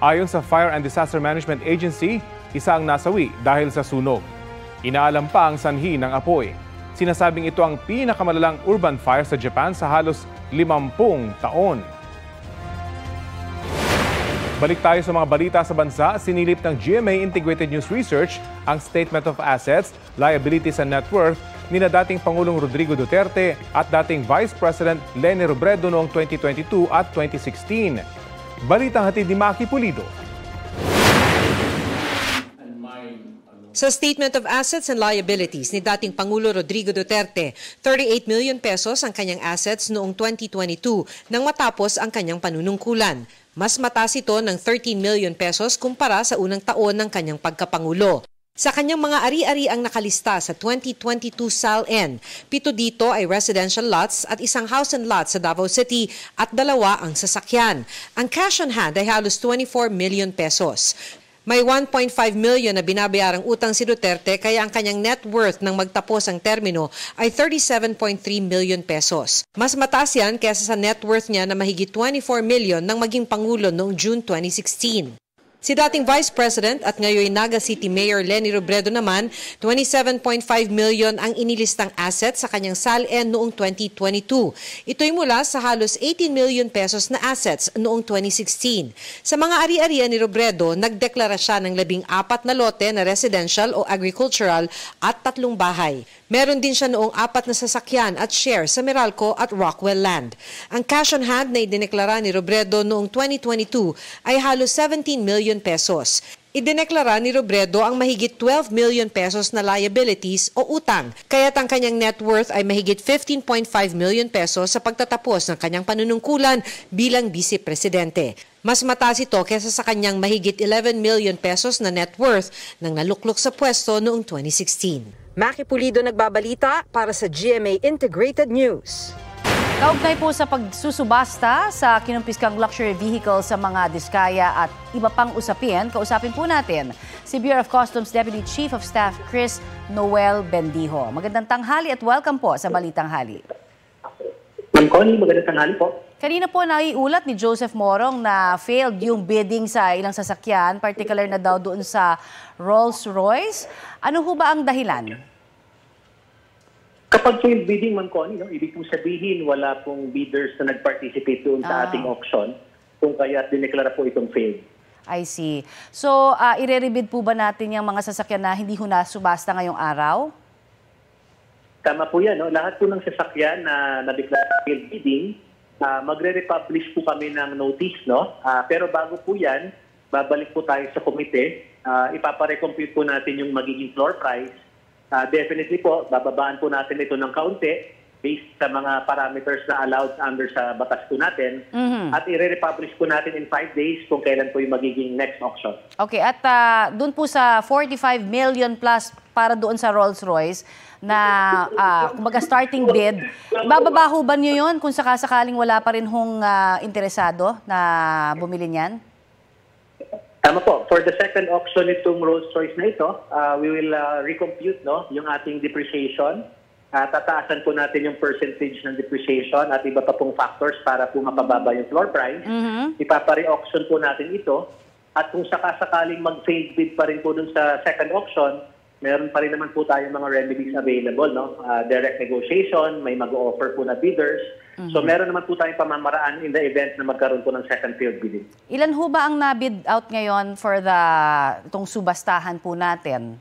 Ayon sa Fire and Disaster Management Agency, isa ang nasawi dahil sa sunog. Inaalam pa ang sanhi ng apoy. Sinasabing ito ang pinakamalalang urban fire sa Japan sa halos 50 taon. Balik tayo sa mga balita sa bansa. Sinilip ng GMA Integrated News Research ang Statement of Assets, Liabilities and Net Worth nina dating Pangulong Rodrigo Duterte at dating Vice President Leni Robredo noong 2022 at 2016. Balitang hatid ni Maki Pulido. Sa Statement of Assets and Liabilities ni dating Pangulo Rodrigo Duterte, 38 million pesos ang kanyang assets noong 2022 nang matapos ang kanyang panunungkulan. Mas mataas ito ng 13 million pesos kumpara sa unang taon ng kanyang pagkapangulo. Sa kanyang mga ari-ari ang nakalista sa 2022 SALN, 7 dito ay residential lots at isang house and lot sa Davao City at 2 ang sasakyan. Ang cash on hand ay halos 24 million pesos. May 1.5 million na binabayarang utang si Duterte kaya ang kanyang net worth nang magtapos ang termino ay 37.3 million pesos. Mas mataas yan kaysa sa net worth niya na mahigit 24 million nang maging Pangulo noong June 2016. Si dating Vice President at ngayon Naga City Mayor Leni Robredo naman, 27.5 million ang inilistang asset sa kanyang SALN noong 2022. Ito'y mula sa halos 18 million pesos na assets noong 2016. Sa mga ari-arian ni Robredo, nagdeklara siya ng 14 na lote na residential o agricultural at 3 bahay. Meron din siya noong 4 na sasakyan at share sa Meralco at Rockwell Land. Ang cash on hand na idineklara ni Robredo noong 2022 ay halos 17 million pesos. Idineklara ni Robredo ang mahigit 12 million pesos na liabilities o utang, kaya't ang kanyang net worth ay mahigit 15.5 million pesos sa pagtatapos ng kanyang panunungkulan bilang vice-presidente. Mas mataas ito kesa sa kanyang mahigit 11 million pesos na net worth nang naluklok sa pwesto noong 2016. Maki Pulido nagbabalita para sa GMA Integrated News. Kaugnay po sa pagsusubasta sa kinumpiskang luxury vehicle sa mga diskaya at iba pang usapin, kausapin po natin si Bureau of Customs Deputy Chief of Staff Chris Noel Bendijo. Magandang tanghali at welcome po sa Balitang Hali. Ma'am Connie, magandang tanghali po. Kanina po naiulat ni Joseph Morong na failed yung bidding sa ilang sasakyan, particular na daw doon sa Rolls-Royce. Ano ho ba ang dahilan? Kapag failed bidding, Ma'am Connie, ibig pong sabihin wala pong bidders na nag-participate doon sa ating auction, kung kaya dineklara po itong failed. I see. So, ire-rebid po ba natin yung mga sasakyan na hindi ho nasubasta ngayong araw? Tama po yan. No? Lahat po ng sasakyan na nadeklara failed bidding, magre-republish po kami ng notice. No? Pero bago po yan, babalik po tayo sa komite. Ipapare-compute po natin yung magiging floor price. Definitely po, bababaan po natin ito ng kaunti based sa mga parameters na allowed under sa batas po natin. At i-republish po natin in 5 days kung kailan po yung magiging next auction. Okay, at doon po sa 45 million plus para doon sa Rolls-Royce na kumbaga starting bid, bababaho ba nyo yun kung sakasakaling wala pa rin hong interesado na bumili niyan? Tama po. For the second auction itong Rolls-Royce na ito, we will recompute yung ating depreciation. Tataasan po natin yung percentage ng depreciation at iba pa pong factors para po mapababa yung floor price. Ipapare-auction po natin ito. At kung sakasakaling mag-failed bid pa rin po dun sa second auction, meron pa rin naman po tayong mga remedies available. Direct negotiation, may mag-offer po na bidders. So meron naman po tayong pamamaraan in the event na magkaroon po ng second failed bidding. Ilan ho ba ang na-bid out ngayon for itong subastahan po natin?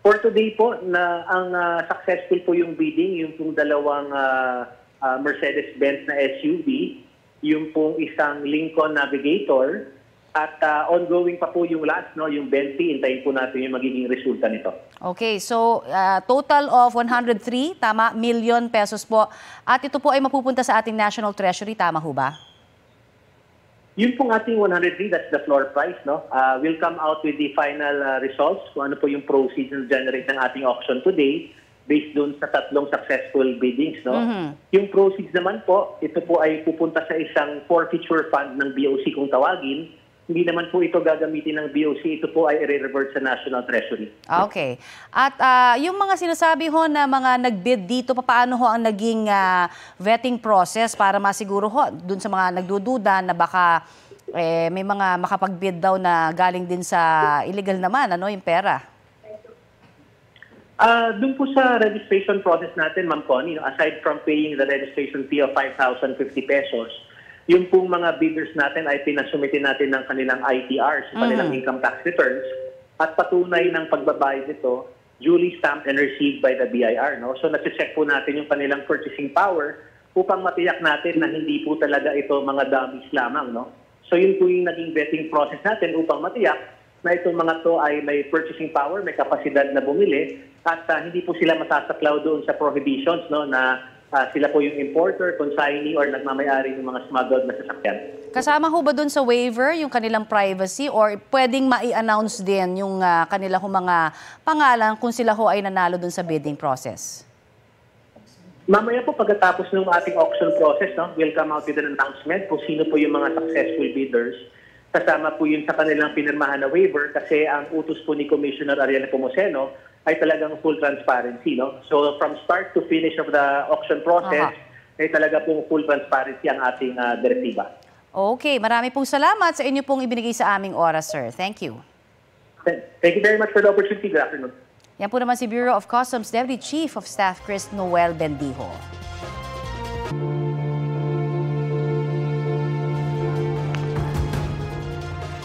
For today po, ang successful po yung bidding, yung pong dalawang Mercedes-Benz na SUV, yung pong isang Lincoln Navigator, at ongoing pa po yung last, yung Bentley. Hintayin po natin yung magiging resulta nito. Okay, so total of 103, tama, million pesos po. At ito po ay mapupunta sa ating National Treasury, tama ho ba? Yun pong ating 103, that's the floor price. We'll come out with the final results kung ano po yung proceeds na generate ng ating auction today based doon sa 3 successful biddings. Yung proceeds naman po, ito po ay pupunta sa isang forfeiture fund ng BOC kung tawagin. Hindi naman po ito gagamitin ng BOC. Ito po ay i-revert sa National Treasury. Okay. At yung mga sinasabi ho na mga nag-bid dito, paano ho ang naging vetting process para masiguro ho dun sa mga nagdududa na baka may mga makapag-bid daw na galing din sa illegal naman, yung pera? Doon po sa registration process natin, Ma'am Connie, aside from paying the registration fee of 5,050 pesos, yung pong mga bidders natin ay pinasumitin natin ng kanilang ITRs, kanilang income tax returns, at patunay ng pagbabayad nito, duly stamped and received by the BIR. So nasi-check po natin yung kanilang purchasing power upang matiyak natin na hindi po talaga ito mga dummies lamang. So yun po yung naging vetting process natin upang matiyak na itong mga to ay may purchasing power, may kapasidad na bumili, at hindi po sila masasaklaw doon sa prohibitions na sila po yung importer, consignee, or nagmamayari ng mga smuggled na sasakyan. Kasama ho ba doon sa waiver yung kanilang privacy or pwedeng mai-announce din yung kanila ho mga pangalan kung sila ho ay nanalo doon sa bidding process? Mamaya po pagkatapos ng ating auction process, we'll come out with an announcement kung sino po yung mga successful bidders. kasama po yun sa kanilang pinirmahan na waiver kasi ang utos po ni Commissioner Ariel Nepomuceno ay talagang full transparency. No? So from start to finish of the auction process, ay talaga pong full transparency ang ating direktiba. Okay, marami pong salamat sa inyo pong ibinigay sa aming oras, sir. Thank you. Thank you very much for the opportunity. Good afternoon. Yan po naman si Bureau of Customs Deputy Chief of Staff Chris Noel Bendijo.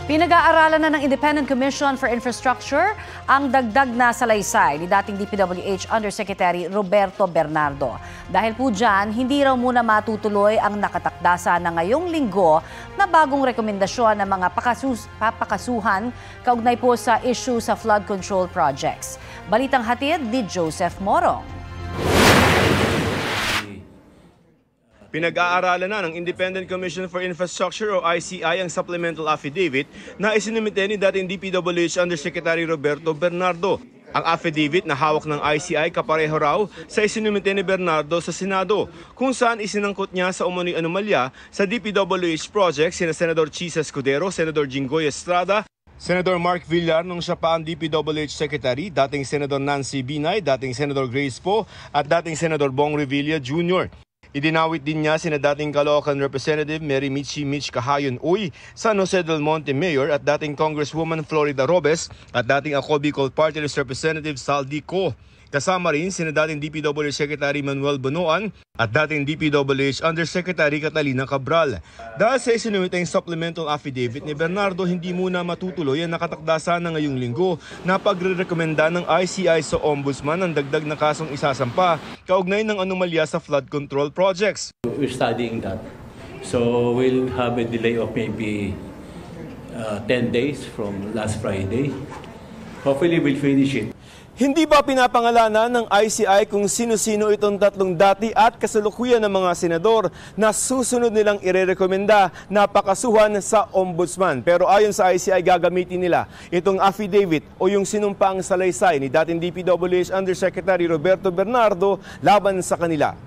Pinag-aaralan na ng Independent Commission for Infrastructure ang dagdag na salaysay ni dating DPWH Undersecretary Roberto Bernardo. Dahil po dyan, hindi raw muna matutuloy ang nakatakdasa na ngayong linggo na bagong rekomendasyon ng mga papakasuhan kaugnay po sa issue sa flood control projects. Balitang hatid ni Joseph Morong. Pinag-aaralan na ng Independent Commission for Infrastructure o ICI ang supplemental affidavit na isinumite ni dating DPWH Undersecretary Roberto Bernardo. Ang affidavit na hawak ng ICI kapareho raw sa isinumite ni Bernardo sa Senado, kung saan isinangkot niya sa umano'y anomalya sa DPWH project sina Senador Chisa Escudero, Senador Jinggoy Estrada, Senador Mark Villar nung siya pa ang DPWH Secretary, dating Senador Nancy Binay, dating Senador Grace Poe at dating Senador Bong Revilla Jr. Idinawit din niya sina dating Caloocan Representative Mary Mitch Kahayon Uy, San Jose del Monte Mayor at dating Congresswoman Florida Robes at dating Ako Bicol Party List Representative Saldi Co. Kasama rin sina dating DPWH Secretary Manuel Bonoan at dating DPWH Undersecretary Catalina Cabral. Dahil sa isinumiteng supplemental affidavit ni Bernardo, hindi muna matutuloy ang nakatakdasa na ngayong linggo na pagre-rekomenda ng ICI sa Ombudsman ang dagdag na kasong isasampa kaugnay ng anomalya sa flood control projects. We're studying that. So we'll have a delay of maybe 10 days from last Friday. Hopefully we'll finish it. Hindi ba pinapangalanan ng ICI kung sino-sino itong tatlong dati at kasalukuyan ng mga senador na susunod nilang irerekomenda na pakasuhan sa Ombudsman? Pero ayon sa ICI, gagamitin nila itong affidavit o yung sinumpaang salaysay ni dating DPWH Undersecretary Roberto Bernardo laban sa kanila.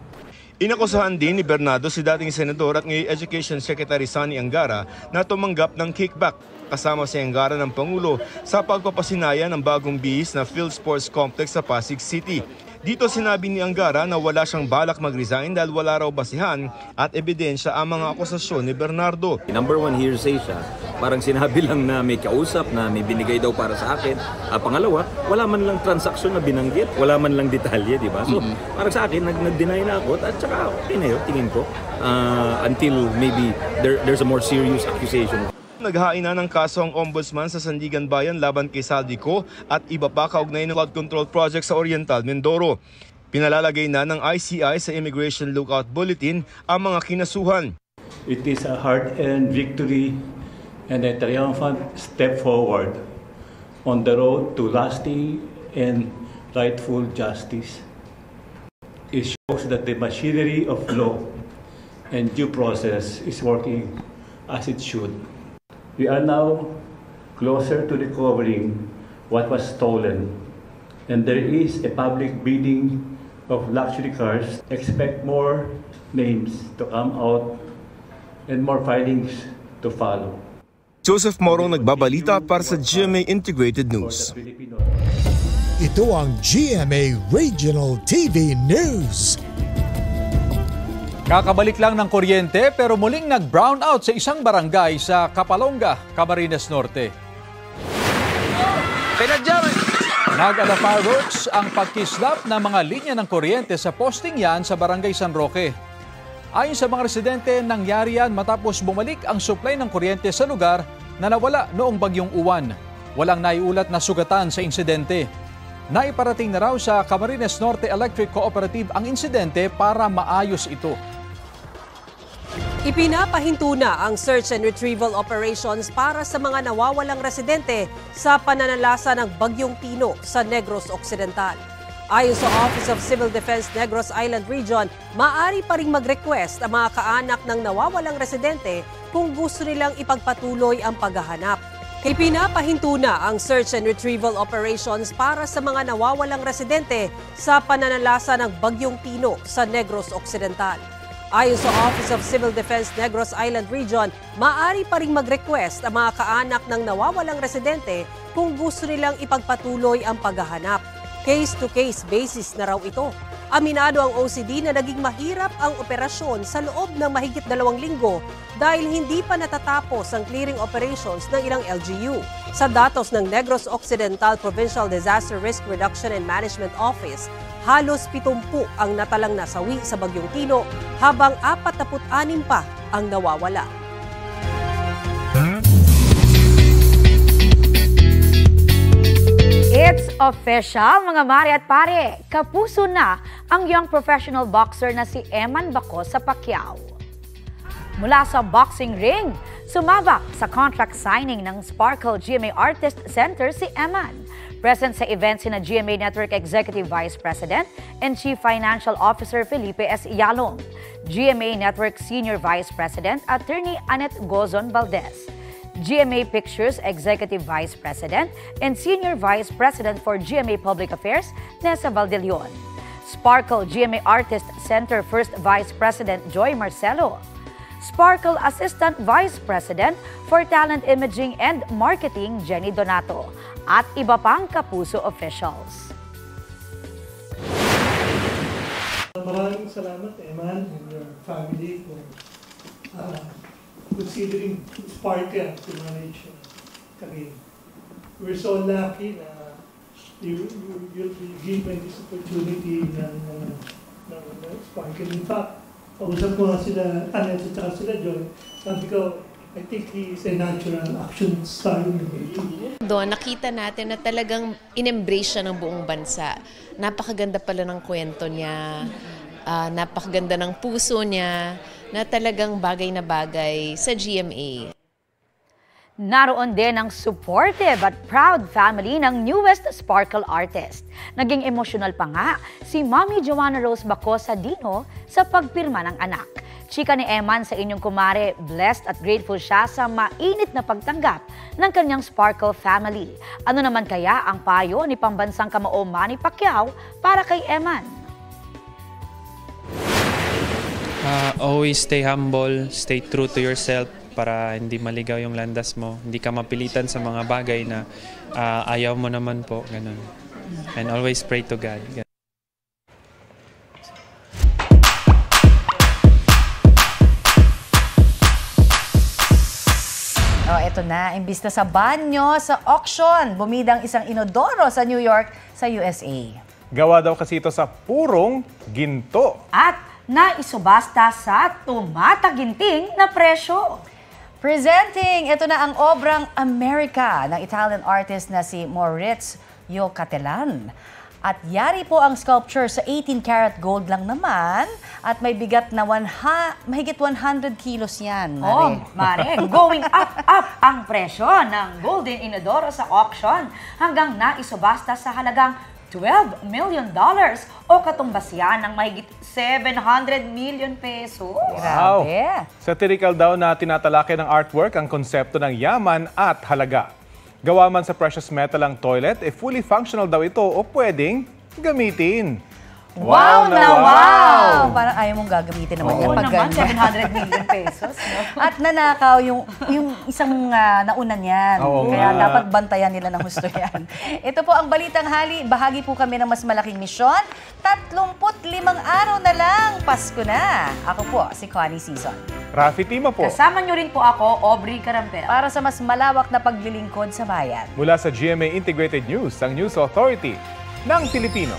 Inakusahan din ni Bernardo si dating senador at ngayon Education Secretary Sonny Angara na tumanggap ng kickback. Kasama si Angara ng Pangulo sa pagpapasinaya ng bagong bihis na Field Sports Complex sa Pasig City. Dito sinabi ni Angara na wala siyang balak mag-resign dahil wala raw basihan at ebidensya ang mga akusasyon ni Bernardo. Number one, hearsay siya. Parang sinabi lang na may kausap, na may binigay daw para sa akin. Pangalawa, wala man lang transaksyon na binanggit, wala man lang detalye, di ba? So, parang sa akin, nag-deny na ako at saka okay na yun, tingin ko. Until maybe there's a more serious accusation. Naghain na ng kaso ang Ombudsman sa Sandigan Bayan laban kay Saldi Co at iba pa kaugnay ng flood control project sa Oriental Mindoro. Pinalalagay na ng ICI sa Immigration Lookout Bulletin ang mga kinasuhan. It is a hard-earned victory and a triumphant step forward on the road to lasting and rightful justice. It shows that the machinery of law and due process is working as it should. We are now closer to recovering what was stolen, and there is a public bidding of luxury cars. Expect more names to come out and more filings to follow. Joseph Morong nagbabalita para sa GMA Integrated News. Ito ang GMA Regional TV News. Kakabalik lang ng kuryente pero muling nag-brownout sa isang barangay sa Kapalonga, Camarines Norte. Nag-alapar-works ang pagkislap ng mga linya ng kuryente sa posting yan sa barangay San Roque. Ayon sa mga residente, nangyari yan matapos bumalik ang supply ng kuryente sa lugar na nawala noong bagyong Uwan. Walang naiulat na sugatan sa insidente. Naiparating na raw sa Camarines Norte Electric Cooperative ang insidente para maayos ito. Ipinapahinto na ang search and retrieval operations para sa mga nawawalang residente sa pananalasa ng Bagyong Tino sa Negros Occidental. Ayon sa Office of Civil Defense Negros Island Region, maaari pa ring mag-request ang mga kaanak ng nawawalang residente kung gusto nilang ipagpatuloy ang paghahanap. Ipinapahinto na ang search and retrieval operations para sa mga nawawalang residente sa pananalasa ng Bagyong Tino sa Negros Occidental. Ayon sa Office of Civil Defense Negros Island Region, maaari pa ring mag-request ang mga kaanak ng nawawalang residente kung gusto nilang ipagpatuloy ang paghahanap. Case-to-case basis na raw ito. Aminado ang OCD na naging mahirap ang operasyon sa loob ng mahigit 2 linggo dahil hindi pa natatapos ang clearing operations ng ilang LGU. Sa datos ng Negros Occidental Provincial Disaster Risk Reduction and Management Office, halos 70 ang natalang nasawi sa Bagyong Tino habang 46 pa ang nawawala. It's official, mga mare at pare. Kapuso na ang young professional boxer na si Eman Baco sa Pacquiao. Mula sa boxing ring, sumabak sa contract signing ng Sparkle GMA Artist Center si Eman. Present sa event sina GMA Network Executive Vice President and Chief Financial Officer Felipe S. Yalong, GMA Network Senior Vice President Attorney Annette Gozon Valdez, GMA Pictures Executive Vice President and Senior Vice President for GMA Public Affairs, Nessa Valdelion. Sparkle GMA Artist Center First Vice President Joy Marcelo. Sparkle Assistant Vice President for Talent Imaging and Marketing Jenny Donato. At iba pang Kapuso officials. Maraming salamat, Eman, and your family for considering Sparkle to manage kami. We're so lucky na you'll be given this opportunity ng Sparkle. In fact, pausap ko nga sila, Annette at sila Joy, sabi ko, I think he is a natural action star in the making. Doon, nakita natin na talagang in-embrace siya ng buong bansa. Napakaganda pala ng kwento niya, napakaganda ng puso niya, na talagang bagay na bagay sa GMA. Naroon din ang supportive at proud family ng newest Sparkle artist. Naging emosyonal pa nga si Mommy Joanna Rose Baco sa Dino sa pagpirma ng anak. Chika ni Eman sa inyong kumare, blessed at grateful siya sa mainit na pagtanggap ng kanyang Sparkle family. Ano naman kaya ang payo ni pambansang kamao Manny Pacquiao para kay Eman? Always stay humble, stay true to yourself para hindi maligaw yung landas mo. Hindi ka mapilitan sa mga bagay na ayaw mo naman po. Ganun. And always pray to God. Ganun. Ito na, imbis na sa banyo, sa auction, bumidang isang inodoro sa New York sa USA. Gawa daw kasi ito sa purong ginto. At naisubasta sa tumataginting na presyo. Presenting, ito na ang obrang America ng Italian artist na si Maurizio Cattelan. At yari po ang sculpture sa 18 karat gold lang naman at may bigat na mahigit 100 kilos yan. Mare, going up ang presyo ng Golden Inodoro sa auction hanggang naisubasta sa halagang $12 million o katumbas yan ng mahigit 700 million pesos. Wow! Satirical daw na tinatalakay ng artwork ang konsepto ng yaman at halaga. Gawa man sa precious metal ang toilet, fully functional daw ito o pwedeng gamitin. Wow na wow! Parang ayaw mong gagamitin naman yan pag ganyan. 700 million pesos. No? At nanakaw yung isang nauna niyan. Kaya dapat bantayan nila ng husto yan. Ito po ang Balitang Hali. Bahagi po kami ng mas malaking misyon. 35 araw na lang, Pasko na. Ako po, si Connie Season. Rafi Tima po. Kasama nyo rin po ako, Aubrey Carampel. Para sa mas malawak na paglilingkod sa bayan. Mula sa GMA Integrated News, ang News Authority ng Pilipino.